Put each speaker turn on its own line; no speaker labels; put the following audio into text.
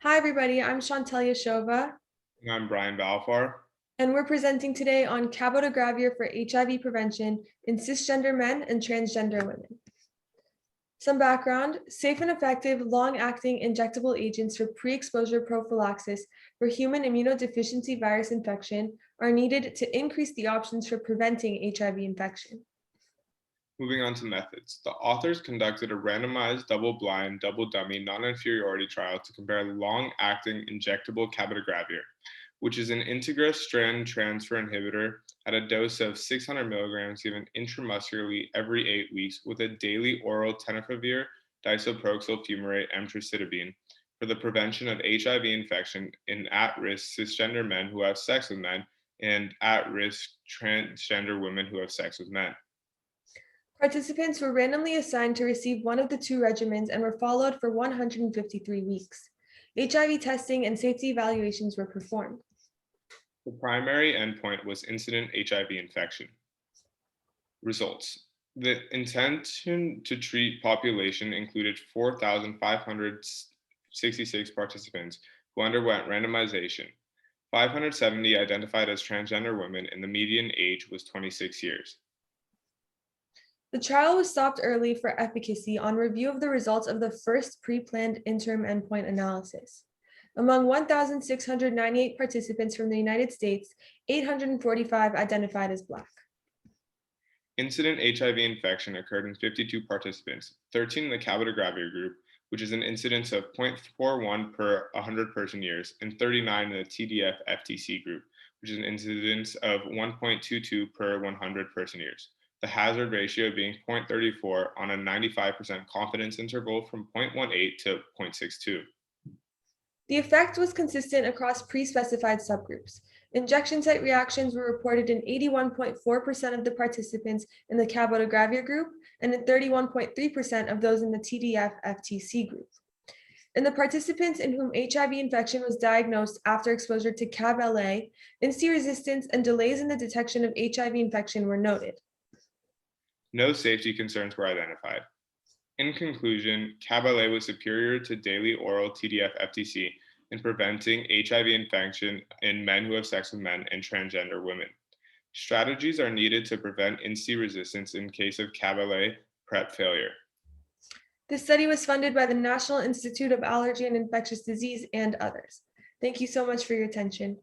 Hi, everybody. I'm Chantal Yashova,
And I'm Brian Balfour.
and we're presenting today on Cabotegravir for HIV prevention in cisgender men and transgender women. Some background: safe and effective, long-acting injectable agents for pre-exposure prophylaxis for human immunodeficiency virus infection are needed to increase the options for preventing HIV infection.
Moving on to methods. The authors conducted a randomized, double-blind, double-dummy, non-inferiority trial to compare long-acting injectable cabotegravir, which is an integra-strand transfer inhibitor at a dose of 600 milligrams given intramuscularly every 8 weeks with a daily oral tenofovir disoproxil fumarate emtricitabine for the prevention of HIV infection in at-risk cisgender men who have sex with men and at-risk transgender women who have sex with men.
Participants were randomly assigned to receive one of the two regimens and were followed for 153 weeks. HIV testing and safety evaluations were performed.
The primary endpoint was incident HIV infection. Results. The intention to treat population included 4,566 participants who underwent randomization. 570 identified as transgender women, and the median age was 26 years.
The trial was stopped early for efficacy on review of the results of the first pre-planned interim endpoint analysis. Among 1,698 participants from the United States, 845 identified as Black.
Incident HIV infection occurred in 52 participants, 13 in the cabotegravir group, which is an incidence of 0.41 per 100 person years, and 39 in the TDF-FTC group, which is an incidence of 1.22 per 100 person years. The hazard ratio being 0.34 on a 95% confidence interval from 0.18 to 0.62.
The effect was consistent across pre-specified subgroups. Injection site reactions were reported in 81.4% of the participants in the cabotegravir group and in 31.3% of those in the TDF-FTC group. In the participants in whom HIV infection was diagnosed after exposure to Cab-LA, INSTI resistance and delays in the detection of HIV infection were noted.
No safety concerns were identified. In conclusion, Cab-LA was superior to daily oral TDF-FTC in preventing HIV infection in men who have sex with men and transgender women. Strategies are needed to prevent INSTI resistance in case of Cab-LA PrEP failure.
This study was funded by the National Institute of Allergy and Infectious Disease and others. Thank you so much for your attention.